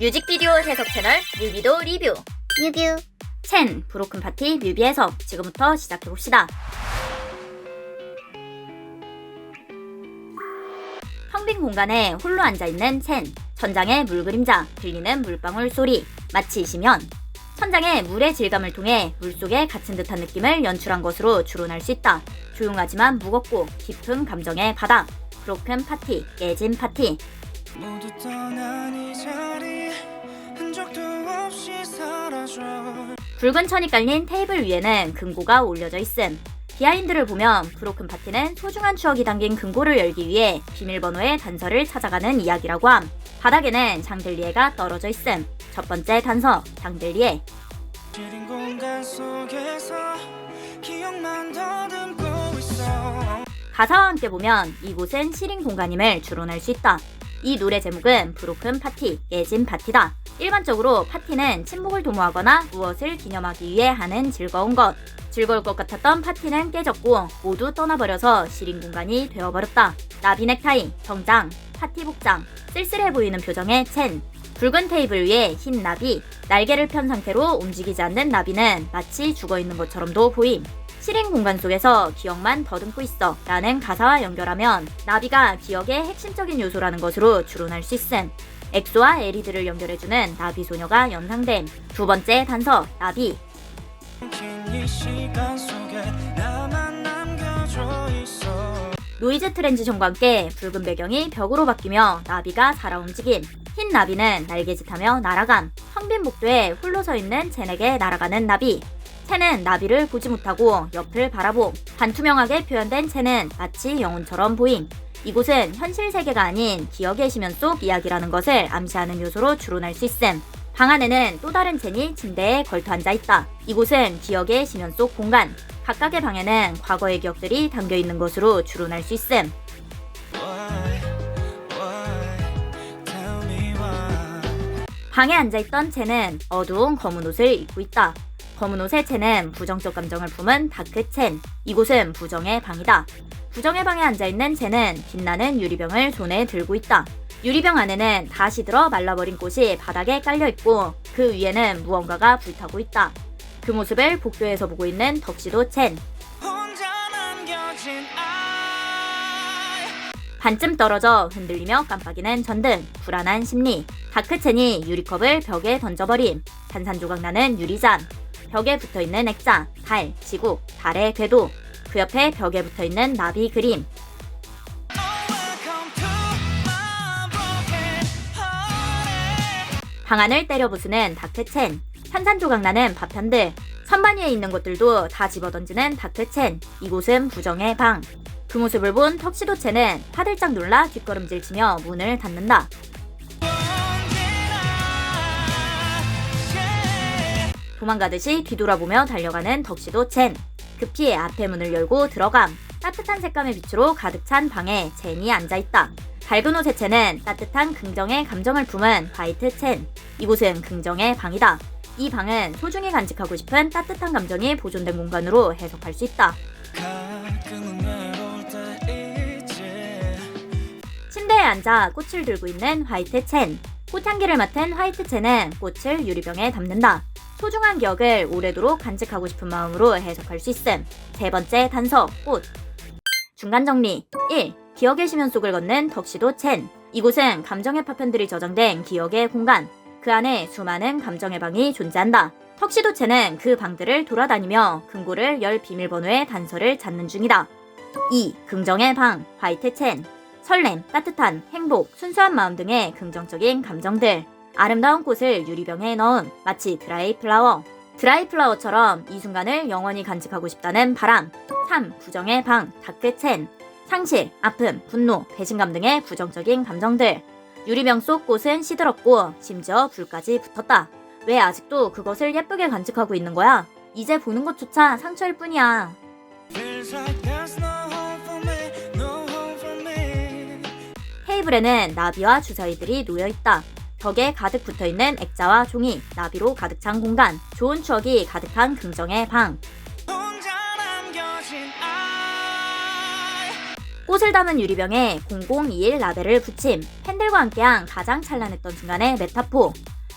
뮤직비디오 해석 채널 뮤비도 리뷰 뮤뷰 첸 브로큰 파티 뮤비 해석 지금부터 시작해봅시다. 텅 빈 공간에 홀로 앉아있는 첸. 천장에 물그림자, 들리는 물방울 소리, 마치 시면. 천장에 물의 질감을 통해 물속에 갇힌 듯한 느낌을 연출한 것으로 추론할 수 있다. 조용하지만 무겁고 깊은 감정의 바다. 브로큰 파티, 깨진 파티. 모두 떠난 이 자리 흔적도 없이 사라져. 붉은 천이 깔린 테이블 위에는 금고가 올려져 있음. 비하인드를 보면 브로큰 파티는 소중한 추억이 담긴 금고를 열기 위해 비밀번호의 단서를 찾아가는 이야기라고 함. 바닥에는 샹들리에가 떨어져 있음. 첫 번째 단서, 샹들리에. 시린 공간 속에서 기억만 더듬고 있어. 가사와 함께 보면 이곳은 시린 공간임을 추론할 수 있다. 이 노래 제목은 브로큰 파티, 깨진 파티다. 일반적으로 파티는 친목을 도모하거나 무엇을 기념하기 위해 하는 즐거운 것. 즐거울 것 같았던 파티는 깨졌고 모두 떠나버려서 시린 공간이 되어버렸다. 나비 넥타이, 정장, 파티 복장, 쓸쓸해 보이는 표정의 첸. 붉은 테이블 위에 흰 나비, 날개를 편 상태로 움직이지 않는 나비는 마치 죽어있는 것처럼도 보임. 시린 공간 속에서 기억만 더듬고 있어 라는 가사와 연결하면 나비가 기억의 핵심적인 요소라는 것으로 추론할 수 있음. 엑소와 에리드를 연결해주는 나비 소녀가 연상됨. 두 번째 단서, 나비. 이 시간 속에 나만 남겨져 있어. 노이즈 트랜지션과 함께 붉은 배경이 벽으로 바뀌며 나비가 살아 움직임. 흰 나비는 날개짓하며 날아감. 텅 빈 복도에 홀로 서 있는 첸에게 날아가는 나비. 첸은 나비를 보지 못하고 옆을 바라봄. 반투명하게 표현된 첸은 마치 영혼처럼 보임. 이곳은 현실 세계가 아닌 기억의 시면 속 이야기라는 것을 암시하는 요소로 추론할 수 있음. 방 안에는 또 다른 첸이 침대에 걸터 앉아있다. 이곳은 기억의 시면 속 공간. 각각의 방에는 과거의 기억들이 담겨있는 것으로 추론할 수 있음. Why? Tell me why? 방에 앉아있던 첸은 어두운 검은 옷을 입고 있다. 검은 옷의 첸은 부정적 감정을 품은 다크 첸. 이곳은 부정의 방이다. 부정의 방에 앉아있는 첸은 빛나는 유리병을 손에 들고 있다. 유리병 안에는 다 시들어 말라버린 꽃이 바닥에 깔려있고 그 위에는 무언가가 불타고 있다. 그 모습을 복도에서 보고 있는 덕시도 첸. 혼자 남겨진 I. 반쯤 떨어져 흔들리며 깜빡이는 전등. 불안한 심리. 다크 첸이 유리컵을 벽에 던져버림. 산산조각 나는 유리잔. 벽에 붙어있는 액자, 달, 지구, 달의 궤도. 그 옆에 벽에 붙어있는 나비 그림. Welcome to my broken heart. 방안을 때려 부수는 다크 첸. 산산조각 나는 파편들. 선반 위에 있는 것들도 다 집어던지는 다크 첸. 이곳은 부정의 방. 그 모습을 본 턱시도 첸은 화들짝 놀라 뒷걸음질 치며 문을 닫는다. 도망가듯이 뒤돌아보며 달려가는 덕시도 첸. 급히 앞에 문을 열고 들어감. 따뜻한 색감의 빛으로 가득 찬 방에 첸이 앉아있다. 밝은 옷의 첸은 따뜻한 긍정의 감정을 품은 화이트 첸. 이곳은 긍정의 방이다. 이 방은 소중히 간직하고 싶은 따뜻한 감정이 보존된 공간으로 해석할 수 있다. 가끔은 외로울 때 있지. 침대에 앉아 꽃을 들고 있는 화이트 첸. 꽃향기를 맡은 화이트 첸은 꽃을 유리병에 담는다. 소중한 기억을 오래도록 간직하고 싶은 마음으로 해석할 수 있음. 세 번째 단서, 꽃. 중간 정리. 1. 기억의 시면 속을 걷는 덕시도 첸. 이곳은 감정의 파편들이 저장된 기억의 공간. 그 안에 수많은 감정의 방이 존재한다. 턱시도 첸은 그 방들을 돌아다니며 금고를 열 비밀번호의 단서를 찾는 중이다. 2. 긍정의 방, 화이트 첸. 설렘, 따뜻한, 행복, 순수한 마음 등의 긍정적인 감정들. 아름다운 꽃을 유리병에 넣음. 마치 드라이 플라워. 드라이 플라워처럼 이 순간을 영원히 간직하고 싶다는 바람. 3. 부정의 방, 다크 첸. 상실, 아픔, 분노, 배신감 등의 부정적인 감정들. 유리병 속 꽃은 시들었고 심지어 불까지 붙었다. 왜 아직도 그것을 예쁘게 간직하고 있는 거야? 이제 보는 것조차 상처일 뿐이야. Feels like there's no hope for me, no hope for me. 테이블에는 나비와 주사위들이 놓여있다. 벽에 가득 붙어있는 액자와 종이, 나비로 가득 찬 공간, 좋은 추억이 가득한 긍정의 방. 혼자 남겨진 I. 꽃을 담은 유리병에 0021 라벨을 붙임, 팬들과 함께한 가장 찬란했던 순간의 메타포,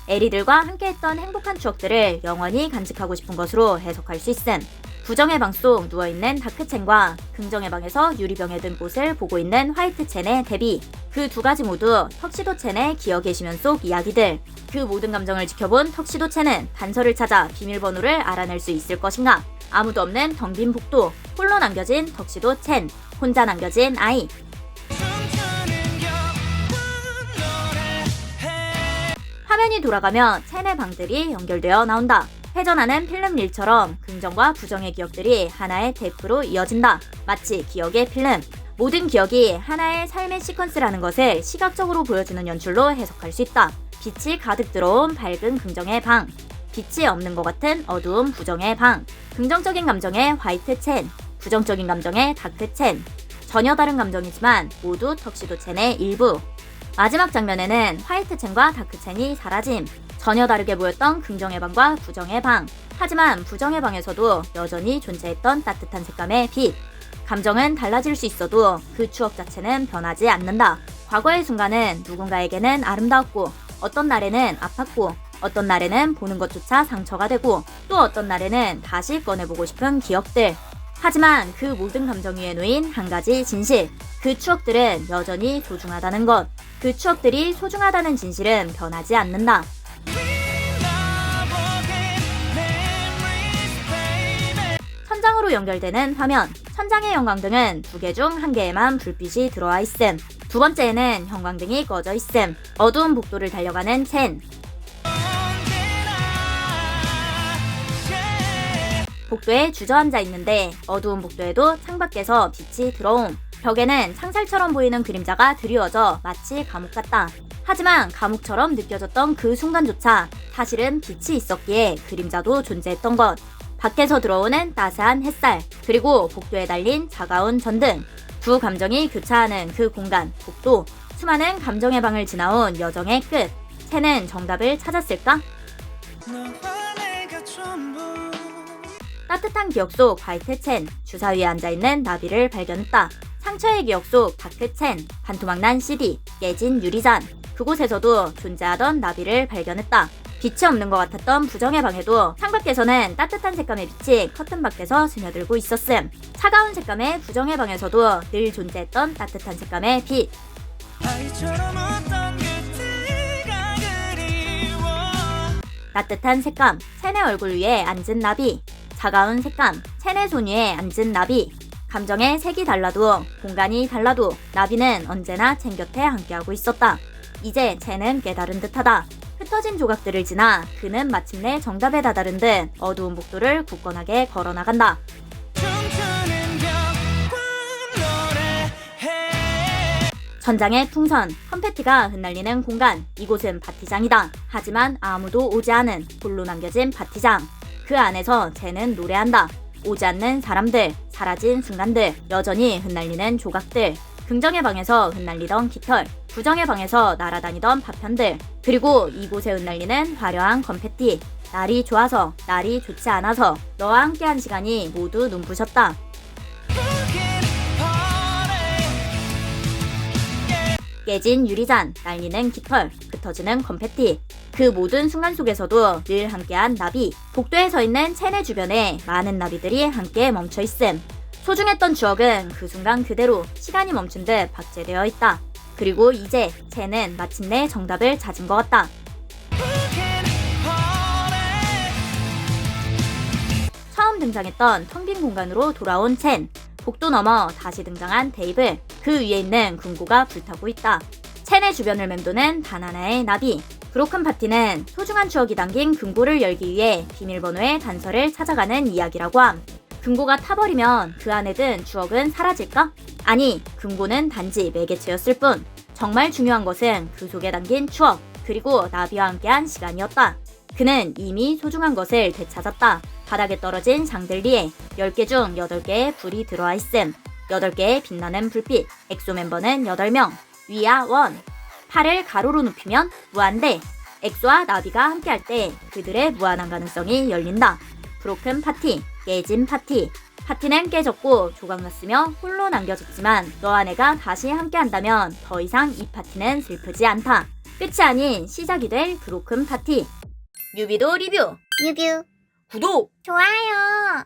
에리들과 함께했던 행복한 추억들을 영원히 간직하고 싶은 것으로 해석할 수 있음. 부정의 방 속 누워있는 다크첸과 긍정의 방에서 유리병에 든 꽃을 보고 있는 화이트첸의 대비, 그 두 가지 모두 턱시도첸의 기억의 심연 속 이야기들. 그 모든 감정을 지켜본 턱시도첸은 단서를 찾아 비밀번호를 알아낼 수 있을 것인가? 아무도 없는 텅빈 복도, 홀로 남겨진 턱시도첸, 혼자 남겨진 아이. 춤추는 겨울 노래해. 화면이 돌아가며 첸의 방들이 연결되어 나온다. 회전하는 필름 릴처럼 긍정과 부정의 기억들이 하나의 테이프로 이어진다. 마치 기억의 필름. 모든 기억이 하나의 삶의 시퀀스라는 것을 시각적으로 보여주는 연출로 해석할 수 있다. 빛이 가득 들어온 밝은 긍정의 방, 빛이 없는 것 같은 어두운 부정의 방, 긍정적인 감정의 화이트 첸, 부정적인 감정의 다크 첸. 전혀 다른 감정이지만 모두 턱시도 첸의 일부. 마지막 장면에는 화이트 첸과 다크 첸이 사라짐. 전혀 다르게 보였던 긍정의 방과 부정의 방. 하지만 부정의 방에서도 여전히 존재했던 따뜻한 색감의 빛. 감정은 달라질 수 있어도 그 추억 자체는 변하지 않는다. 과거의 순간은 누군가에게는 아름다웠고, 어떤 날에는 아팠고, 어떤 날에는 보는 것조차 상처가 되고, 또 어떤 날에는 다시 꺼내보고 싶은 기억들. 하지만 그 모든 감정 위에 놓인 한 가지 진실. 그 추억들은 여전히 소중하다는 것. 그 추억들이 소중하다는 진실은 변하지 않는다. 천장으로 연결되는 화면. 천장의 형광등은 2개 중 1개에만 불빛이 들어와 있음. 두 번째에는 형광등이 꺼져 있음. 어두운 복도를 달려가는 첸. 복도에 주저앉아 있는데 어두운 복도에도 창밖에서 빛이 들어옴. 벽에는 창살처럼 보이는 그림자가 드리워져 마치 감옥 같다. 하지만 감옥처럼 느껴졌던 그 순간조차 사실은 빛이 있었기에 그림자도 존재했던 것. 밖에서 들어오는 따스한 햇살, 그리고 복도에 달린 차가운 전등. 두 감정이 교차하는 그 공간, 복도. 수많은 감정의 방을 지나온 여정의 끝. 첸은 정답을 찾았을까? 너와 내가 전부. 따뜻한 기억 속 화이트 첸, 주사 위에 앉아있는 나비를 발견했다. 상처의 기억 속 다크 첸, 반토막난 CD, 깨진 유리잔. 그곳에서도 존재하던 나비를 발견했다. 빛이 없는 것 같았던 부정의 방에도 창밖에서는 따뜻한 색감의 빛이 커튼 밖에서 스며들고 있었음. 차가운 색감의 부정의 방에서도 늘 존재했던 따뜻한 색감의 빛. 아이처럼 어떤 그때가 그리워. 따뜻한 색감, 첸의 얼굴 위에 앉은 나비. 차가운 색감, 첸의 손 위에 앉은 나비. 감정의 색이 달라도 공간이 달라도 나비는 언제나 첸 곁에 함께하고 있었다. 이제 첸은 깨달은 듯하다. 흩어진 조각들을 지나 그는 마침내 정답에 다다른 듯 어두운 복도를 굳건하게 걸어나간다. 춤추는 겨울 노래해. 천장의 풍선, 컨페티가 흩날리는 공간. 이곳은 파티장이다. 하지만 아무도 오지 않은 홀로 남겨진 파티장. 그 안에서 쟤는 노래한다. 오지 않는 사람들, 사라진 순간들, 여전히 흩날리는 조각들. 긍정의 방에서 흩날리던 깃털, 부정의 방에서 날아다니던 파편들, 그리고 이곳에 흩날리는 화려한 건페티. 날이 좋아서, 날이 좋지 않아서 너와 함께한 시간이 모두 눈부셨다. 깨진 유리잔, 날리는 깃털, 흩어지는 건페티. 그 모든 순간 속에서도 늘 함께한 나비. 복도에 서 있는 첸의 주변에 많은 나비들이 함께 멈춰 있음. 소중했던 추억은 그 순간 그대로 시간이 멈춘 듯 박제되어 있다. 그리고 이제 첸은 마침내 정답을 찾은 것 같다. 처음 등장했던 텅 빈 공간으로 돌아온 첸. 복도 너머 다시 등장한 테이블. 그 위에 있는 금고가 불타고 있다. 첸의 주변을 맴도는 단 하나의 나비. 브로큰 파티는 소중한 추억이 담긴 금고를 열기 위해 비밀번호의 단서를 찾아가는 이야기라고 함. 금고가 타버리면 그 안에 든 추억은 사라질까? 아니, 금고는 단지 매개체였을 뿐. 정말 중요한 것은 그 속에 담긴 추억, 그리고 나비와 함께한 시간이었다. 그는 이미 소중한 것을 되찾았다. 바닥에 떨어진 샹들리에 10개 중 8개의 불이 들어와 있음. 8개의 빛나는 불빛. 엑소 멤버는 8명. 위아 원. 팔을 가로로 눕히면 무한대. 엑소와 나비가 함께할 때 그들의 무한한 가능성이 열린다. 브로큰 파티, 깨진 파티. 파티는 깨졌고 조각났으며 홀로 남겨졌지만 너와 내가 다시 함께한다면 더 이상 이 파티는 슬프지 않다. 끝이 아닌 시작이 될 브로큰 파티. 뮤비도 리뷰, 뮤뷰 구독! 좋아요.